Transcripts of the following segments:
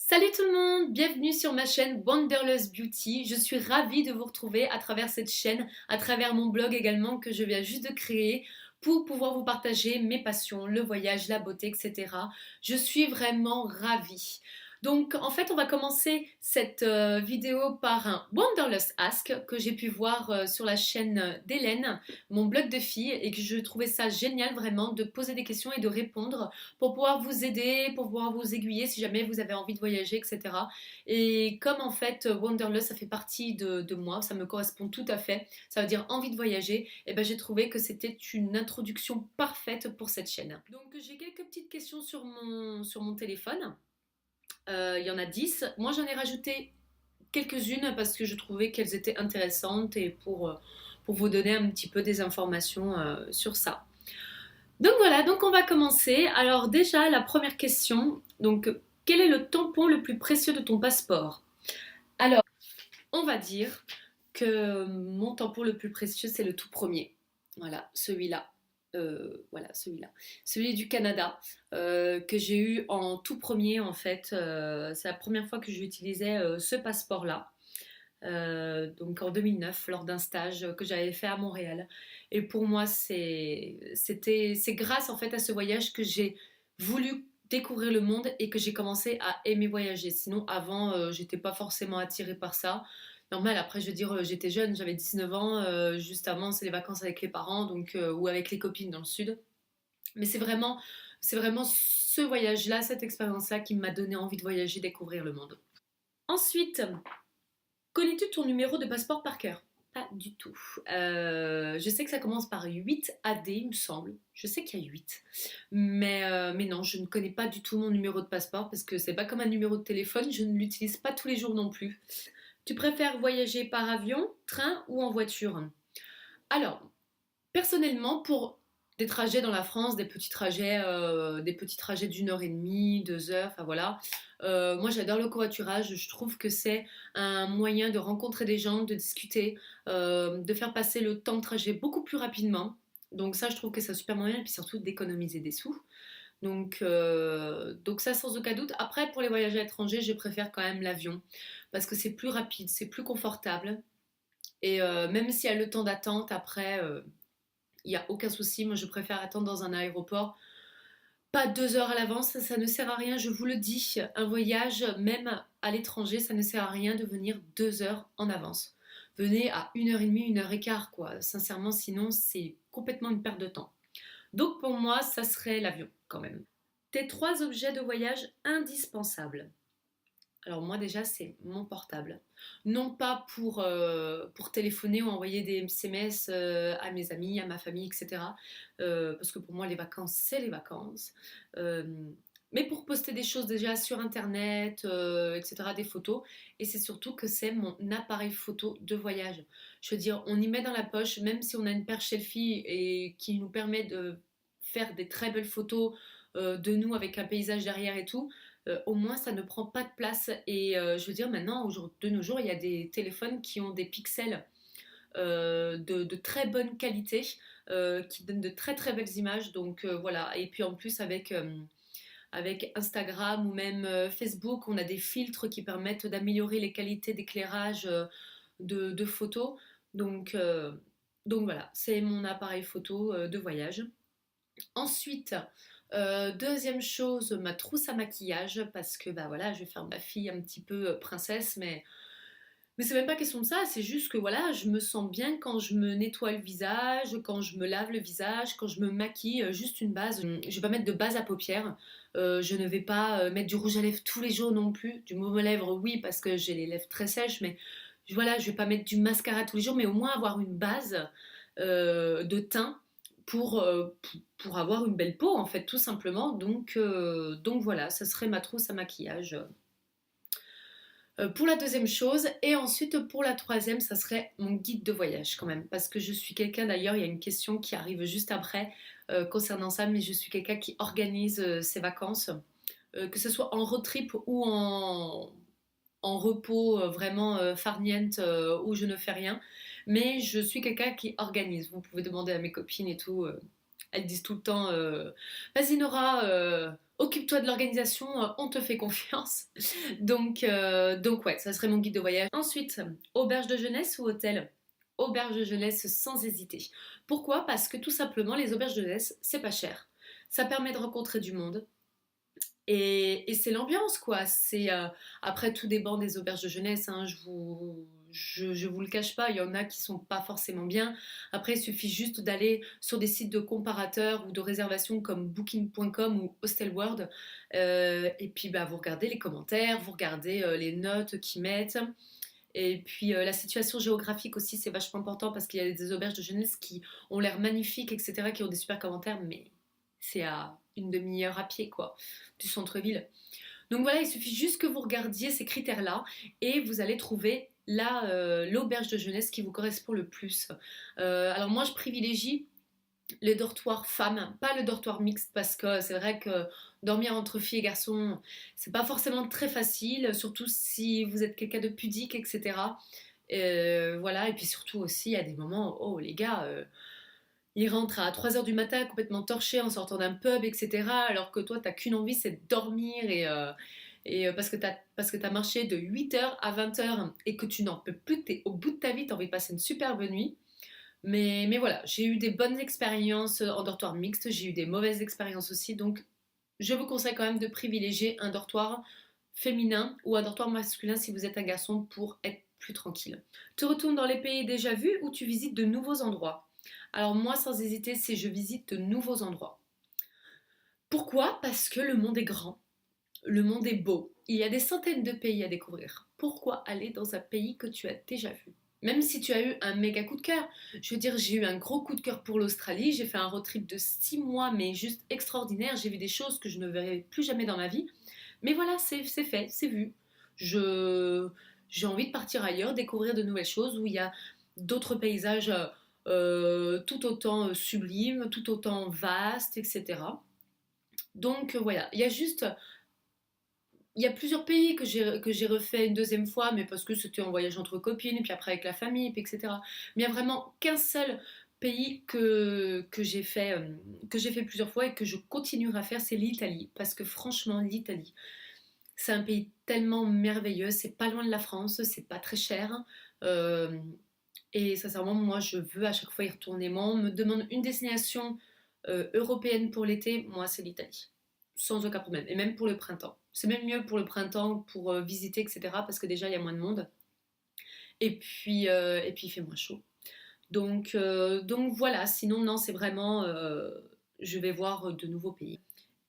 Salut tout le monde, bienvenue sur ma chaîne Wanderlust Beauty. Je suis ravie de vous retrouver à travers cette chaîne, à travers mon blog également que je viens juste de créer pour pouvoir vous partager mes passions, le voyage, la beauté, etc. Je suis vraiment ravie. Donc en fait on va commencer cette vidéo par un Wanderlust Ask que j'ai pu voir sur la chaîne d'Hélène, mon blog de filles, et que je trouvais ça génial vraiment de poser des questions et de répondre pour pouvoir vous aider, pour pouvoir vous aiguiller si jamais vous avez envie de voyager, etc. Et comme en fait Wanderlust ça fait partie de moi, ça me correspond tout à fait, ça veut dire envie de voyager, et ben j'ai trouvé que c'était une introduction parfaite pour cette chaîne. Donc j'ai quelques petites questions sur mon téléphone. Il y en a 10. Moi j'en ai rajouté quelques-unes parce que je trouvais qu'elles étaient intéressantes et pour vous donner un petit peu des informations sur ça. Donc voilà, donc on va commencer. Alors déjà, la première question, donc quel est le tampon le plus précieux de ton passeport? Alors, on va dire que mon tampon le plus précieux, c'est le tout premier. Voilà, celui-là. Voilà, celui-là. Celui du Canada, que j'ai eu en tout premier en fait. C'est la première fois que j'utilisais ce passeport-là. Donc en 2009 lors d'un stage que j'avais fait à Montréal. Et pour moi, c'est grâce en fait à ce voyage que j'ai voulu découvrir le monde et que j'ai commencé à aimer voyager. Sinon, avant, j'étais pas forcément attirée par ça. Normal, après, je veux dire, j'étais jeune, j'avais 19 ans, juste avant, c'est les vacances avec les parents donc, ou avec les copines dans le sud. Mais c'est vraiment ce voyage-là, cette expérience-là qui m'a donné envie de voyager, découvrir le monde. Ensuite, connais-tu ton numéro de passeport par cœur? Pas du tout. Je sais que ça commence par 8 AD, il me semble. Je sais qu'il y a 8. Mais non, je ne connais pas du tout mon numéro de passeport parce que c'est pas comme un numéro de téléphone, je ne l'utilise pas tous les jours non plus. Tu préfères voyager par avion, train ou en voiture? Alors, personnellement, pour des trajets dans la France, des petits trajets d'1 heure et demie, 2 heures, enfin voilà. Moi, j'adore le covoiturage. Je trouve que c'est un moyen de rencontrer des gens, de discuter, de faire passer le temps de trajet beaucoup plus rapidement. Donc ça, je trouve que c'est un super moyen et puis surtout d'économiser des sous. Donc ça, sans aucun doute. Après, pour les voyages à l'étranger, je préfère quand même l'avion parce que c'est plus rapide, c'est plus confortable. Et même s'il y a le temps d'attente, après, il n'y a aucun souci. Moi, je préfère attendre dans un aéroport. Pas 2 heures à l'avance, ça ne sert à rien, je vous le dis. Un voyage, même à l'étranger, ça ne sert à rien de venir 2 heures en avance. Venez à 1 heure et demie, 1 heure et quart, quoi. Sincèrement, sinon, c'est complètement une perte de temps. Donc, pour moi, ça serait l'avion, quand même. Tes 3 objets de voyage indispensables. Alors moi déjà c'est mon portable. Non pas pour téléphoner ou envoyer des SMS à mes amis, à ma famille, etc. Parce que pour moi les vacances c'est les vacances. Euh, mais pour poster des choses déjà sur internet, etc. Des photos. Et c'est surtout que c'est mon appareil photo de voyage. Je veux dire, on y met dans la poche, même si on a une perche selfie et qui nous permet de faire des très belles photos de nous avec un paysage derrière et tout, au moins ça ne prend pas de place. Et je veux dire, maintenant, de nos jours, il y a des téléphones qui ont des pixels de très bonne qualité, qui donnent de très très belles images. Donc voilà. Et puis en plus, avec Instagram ou même Facebook, on a des filtres qui permettent d'améliorer les qualités d'éclairage de photos. Donc, euh, donc voilà, c'est mon appareil photo de voyage. Ensuite, deuxième chose, ma trousse à maquillage, parce que bah voilà, je vais faire ma fille un petit peu princesse, mais c'est même pas question de ça, c'est juste que voilà, je me sens bien quand je me nettoie le visage, quand je me lave le visage, quand je me maquille, juste une base. Je vais pas mettre de base à paupières, je ne vais pas mettre du rouge à lèvres tous les jours non plus, du mauve à lèvres oui, parce que j'ai les lèvres très sèches, mais voilà, je vais pas mettre du mascara tous les jours, mais au moins avoir une base de teint pour avoir une belle peau en fait tout simplement donc voilà ça serait ma trousse à maquillage pour la deuxième chose et ensuite pour la troisième ça serait mon guide de voyage quand même parce que je suis quelqu'un d'ailleurs il y a une question qui arrive juste après concernant ça mais je suis quelqu'un qui organise ses vacances que ce soit en road trip ou en repos vraiment farniente où je ne fais rien. Mais je suis quelqu'un qui organise. Vous pouvez demander à mes copines et tout. Elles disent tout le temps vas-y Nora, Occupe-toi de l'organisation, on te fait confiance. Donc ouais, ça serait mon guide de voyage. Ensuite, auberge de jeunesse ou hôtel? Auberge de jeunesse sans hésiter. Pourquoi? Parce que tout simplement, les auberges de jeunesse, c'est pas cher. Ça permet de rencontrer du monde. Et c'est l'ambiance, quoi. Après, tout dépend des auberges de jeunesse, hein, je vous le cache pas, il y en a qui sont pas forcément bien. Après, il suffit juste d'aller sur des sites de comparateurs ou de réservation comme Booking.com ou Hostelworld. Et puis, bah, vous regardez les commentaires, vous regardez les notes qu'ils mettent. Et puis la situation géographique aussi, c'est vachement important parce qu'il y a des auberges de jeunesse qui ont l'air magnifiques, etc., qui ont des super commentaires, mais c'est à une demi-heure à pied, quoi, du centre-ville. Donc voilà, il suffit juste que vous regardiez ces critères-là et vous allez trouver l'auberge de jeunesse qui vous correspond le plus. Alors moi, je privilégie le dortoir femmes, pas le dortoir mixte parce que c'est vrai que dormir entre filles et garçons, c'est pas forcément très facile, surtout si vous êtes quelqu'un de pudique, etc. Voilà, et puis surtout aussi, il y a des moments, oh les gars, ils rentrent à 3 heures du matin complètement torchés en sortant d'un pub, etc. Alors que toi, t'as qu'une envie, c'est de dormir parce que t'as marché de 8 heures à 20 heures et que tu n'en peux plus, t'es au bout de ta vie, t'as envie de passer une superbe nuit. Mais voilà, j'ai eu des bonnes expériences en dortoir mixte, j'ai eu des mauvaises expériences aussi, donc je vous conseille quand même de privilégier un dortoir féminin ou un dortoir masculin si vous êtes un garçon pour être plus tranquille. Tu retournes dans les pays déjà vus ou tu visites de nouveaux endroits? Alors moi, sans hésiter, c'est je visite de nouveaux endroits. Pourquoi? Parce que le monde est grand, le monde est beau, il y a des centaines de pays à découvrir. Pourquoi aller dans un pays que tu as déjà vu? Même si tu as eu un méga coup de cœur. Je veux dire, j'ai eu un gros coup de cœur pour l'Australie. J'ai fait un road trip de 6 mois, mais juste extraordinaire. J'ai vu des choses que je ne verrai plus jamais dans ma vie. Mais voilà, c'est fait, c'est vu. Je, j'ai envie de partir ailleurs, découvrir de nouvelles choses où il y a d'autres paysages tout autant sublimes, tout autant vastes, etc. Donc voilà, il y a plusieurs pays que j'ai refait une deuxième fois, mais parce que c'était en voyage entre copines, et puis après avec la famille, et puis etc. Mais il n'y a vraiment qu'un seul pays que j'ai fait plusieurs fois et que je continuerai à faire, c'est l'Italie. Parce que franchement, l'Italie, c'est un pays tellement merveilleux, c'est pas loin de la France, c'est pas très cher. euh, et sincèrement, moi, je veux à chaque fois y retourner. Moi, on me demande une destination européenne pour l'été, moi, c'est l'Italie. Sans aucun problème. Et même pour le printemps. C'est même mieux pour le printemps, pour visiter, etc. Parce que déjà, il y a moins de monde. Et puis il fait moins chaud. Donc voilà, sinon, non, c'est vraiment... je vais voir de nouveaux pays.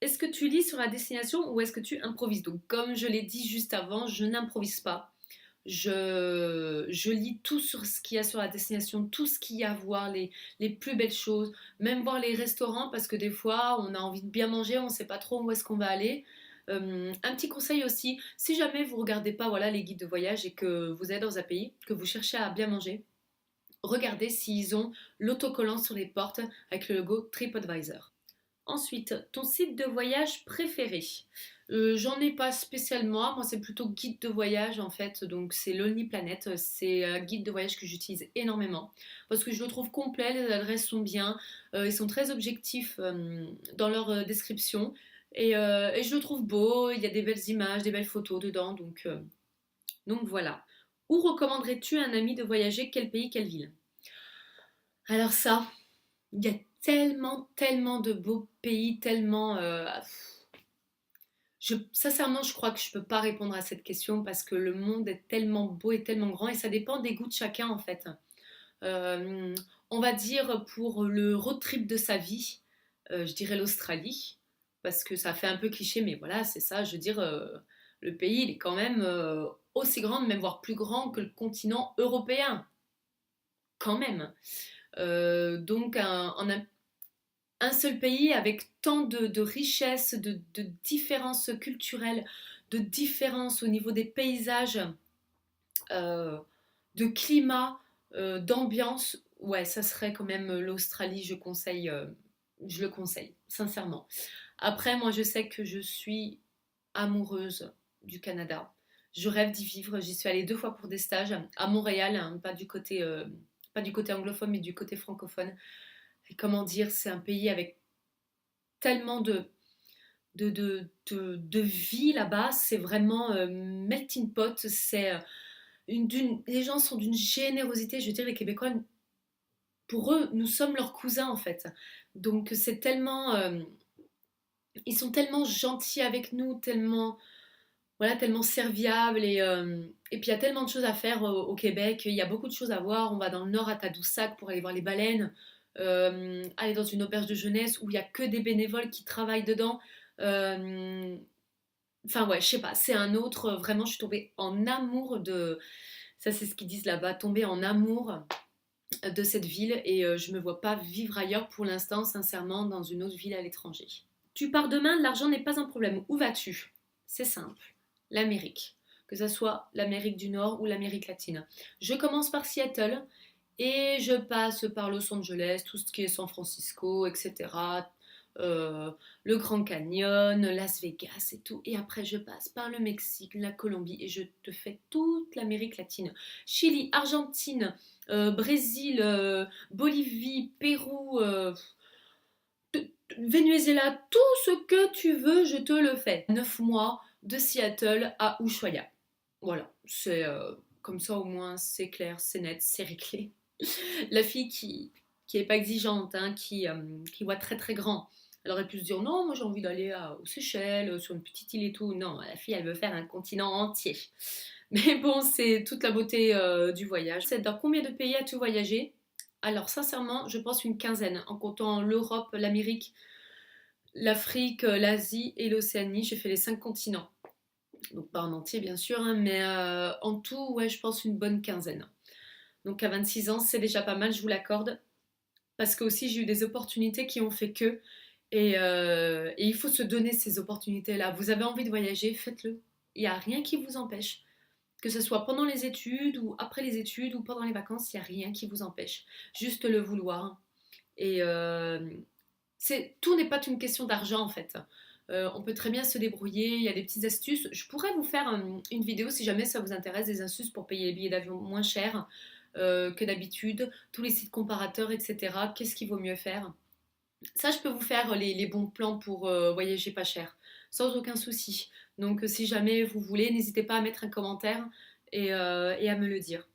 Est-ce que tu lis sur la destination ou est-ce que tu improvises? Donc, comme je l'ai dit juste avant, je n'improvise pas. Je lis tout sur ce qu'il y a sur la destination, tout ce qu'il y a à voir, les plus belles choses, même voir les restaurants parce que des fois on a envie de bien manger, on ne sait pas trop où est-ce qu'on va aller. Un petit conseil aussi, si jamais vous regardez pas voilà, les guides de voyage et que vous êtes dans un pays, que vous cherchez à bien manger, regardez s'ils ont l'autocollant sur les portes avec le logo TripAdvisor. Ensuite, ton site de voyage préféré. J'en ai pas spécialement, moi c'est plutôt guide de voyage en fait, donc c'est Lonely Planet, c'est un guide de voyage que j'utilise énormément parce que je le trouve complet, les adresses sont bien, ils sont très objectifs dans leur description et je le trouve beau, il y a des belles images, des belles photos dedans, donc voilà. Où recommanderais-tu à un ami de voyager, quel pays, quelle ville? Alors ça, il y a tellement, tellement de beaux pays, tellement... sincèrement, je crois que je peux pas répondre à cette question parce que le monde est tellement beau et tellement grand et ça dépend des goûts de chacun en fait. Euh, on va dire pour le road trip de sa vie, je dirais l'Australie parce que ça fait un peu cliché, mais voilà, c'est ça. Je veux dire, le pays, il est quand même aussi grand, même voire plus grand que le continent européen, quand même. Donc un seul pays avec tant de richesses, de différences culturelles, de différences au niveau des paysages, euh, de climat, d'ambiance, ouais, ça serait quand même l'Australie, je le conseille, sincèrement. Après, moi, je sais que je suis amoureuse du Canada. Je rêve d'y vivre. J'y suis allée 2 fois pour des stages à Montréal, hein, pas du côté anglophone, mais du côté francophone. Et comment dire, c'est un pays avec tellement de vie là-bas. C'est vraiment melting pot. Les gens sont d'une générosité. Je veux dire, les Québécois, pour eux, nous sommes leurs cousins en fait. Donc c'est tellement, ils sont tellement gentils avec nous, tellement, voilà, tellement serviables et puis il y a tellement de choses à faire au Québec. Il y a beaucoup de choses à voir. On va dans le nord à Tadoussac pour aller voir les baleines, aller dans une auberge de jeunesse où il y a que des bénévoles qui travaillent dedans. Euh, Enfin ouais, je sais pas, c'est un autre. Vraiment, je suis tombée en amour de. Ça, c'est ce qu'ils disent là-bas, tomber en amour de cette ville et je me vois pas vivre ailleurs pour l'instant, sincèrement, dans une autre ville à l'étranger. Tu pars demain, l'argent n'est pas un problème. Où vas-tu? C'est simple, l'Amérique. Que ce soit l'Amérique du Nord ou l'Amérique latine. Je commence par Seattle et je passe par Los Angeles, tout ce qui est San Francisco, etc. Le Grand Canyon, Las Vegas et tout. Et après, je passe par le Mexique, la Colombie et je te fais toute l'Amérique latine. Chili, Argentine, Brésil, Bolivie, Pérou, Venezuela, tout ce que tu veux, je te le fais. 9 mois de Seattle à Ushuaia. Voilà, c'est comme ça au moins c'est clair, c'est net, c'est réglé. La fille qui est pas exigeante, hein, qui voit très très grand. Elle aurait pu se dire non, moi j'ai envie d'aller aux Seychelles, sur une petite île et tout. Non, la fille elle veut faire un continent entier. Mais bon, c'est toute la beauté du voyage. C'est dans combien de pays as-tu voyagé? Alors sincèrement, je pense une quinzaine, en comptant l'Europe, l'Amérique, l'Afrique, l'Asie et l'Océanie. J'ai fait les 5 continents. Donc pas en entier bien sûr, hein, mais en tout, ouais, je pense une bonne quinzaine. Donc à 26 ans, c'est déjà pas mal, je vous l'accorde. Parce que aussi j'ai eu des opportunités qui ont fait que. Et il faut se donner ces opportunités-là. Vous avez envie de voyager, faites-le. Il n'y a rien qui vous empêche. Que ce soit pendant les études ou après les études ou pendant les vacances, il n'y a rien qui vous empêche. Juste le vouloir. Et tout n'est pas une question d'argent en fait. On peut très bien se débrouiller, il y a des petites astuces. Je pourrais vous faire une vidéo si jamais ça vous intéresse, des astuces pour payer les billets d'avion moins cher que d'habitude, tous les sites comparateurs, etc. Qu'est-ce qu'il vaut mieux faire? Ça, je peux vous faire les bons plans pour voyager pas cher, sans aucun souci. Donc si jamais vous voulez, n'hésitez pas à mettre un commentaire et à me le dire.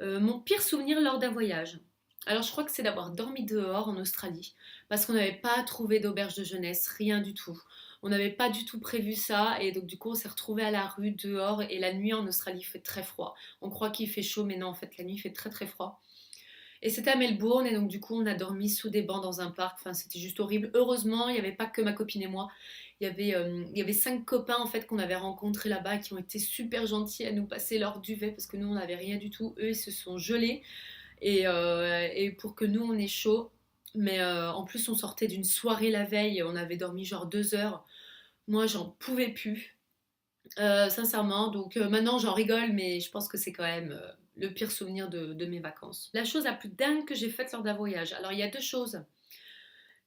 Mon pire souvenir lors d'un voyage. Alors je crois que c'est d'avoir dormi dehors en Australie, parce qu'on n'avait pas trouvé d'auberge de jeunesse, rien du tout. On n'avait pas du tout prévu ça, et donc du coup on s'est retrouvé à la rue dehors, et la nuit en Australie il fait très froid. On croit qu'il fait chaud, mais non, en fait la nuit il fait très très froid. Et c'était à Melbourne, et donc du coup on a dormi sous des bancs dans un parc, enfin c'était juste horrible. Heureusement, il n'y avait pas que ma copine et moi, il y avait 5 copains en fait qu'on avait rencontrés là-bas qui ont été super gentils à nous passer leur duvet parce que nous on n'avait rien du tout. Eux ils se sont gelés et pour que nous on ait chaud. Mais en plus on sortait d'une soirée la veille, on avait dormi genre 2 heures. Moi j'en pouvais plus, sincèrement. Donc maintenant j'en rigole, mais je pense que c'est quand même le pire souvenir de mes vacances. La chose la plus dingue que j'ai faite lors d'un voyage. Alors il y a deux choses.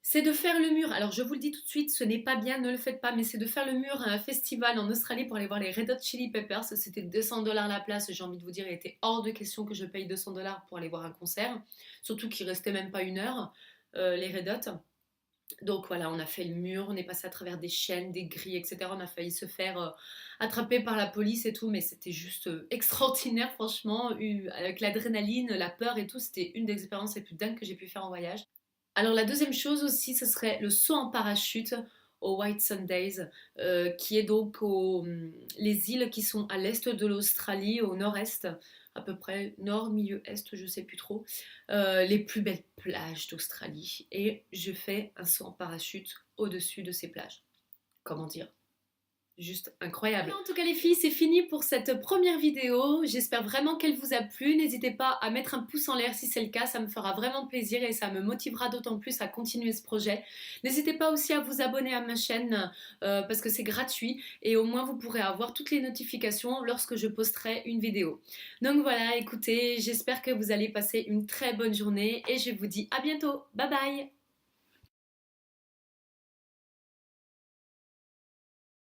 C'est de faire le mur. Alors je vous le dis tout de suite, ce n'est pas bien, ne le faites pas, mais c'est de faire le mur à un festival en Australie pour aller voir les Red Hot Chili Peppers. C'était 200 $ la place. J'ai envie de vous dire, il était hors de question que je paye 200 $ pour aller voir un concert. Surtout qu'il restait même pas 1 heure, les Red Hot. Donc voilà, on a fait le mur, on est passé à travers des chaînes, des grilles, etc. On a failli se faire attraper par la police et tout, mais c'était juste extraordinaire, franchement. Avec l'adrénaline, la peur et tout, c'était une des expériences les plus dingues que j'ai pu faire en voyage. Alors la deuxième chose aussi, ce serait le saut en parachute aux White Sundays, qui est donc les îles qui sont à l'est de l'Australie, au nord-est, à peu près nord, milieu, est, je sais plus trop, les plus belles plages d'Australie. Et je fais un saut en parachute au-dessus de ces plages. Comment dire? Juste incroyable. En tout cas les filles, c'est fini pour cette première vidéo. J'espère vraiment qu'elle vous a plu. N'hésitez pas à mettre un pouce en l'air si c'est le cas. Ça me fera vraiment plaisir et ça me motivera d'autant plus à continuer ce projet. N'hésitez pas aussi à vous abonner à ma chaîne parce que c'est gratuit et au moins vous pourrez avoir toutes les notifications lorsque je posterai une vidéo. Donc voilà, écoutez, j'espère que vous allez passer une très bonne journée et je vous dis à bientôt. Bye bye!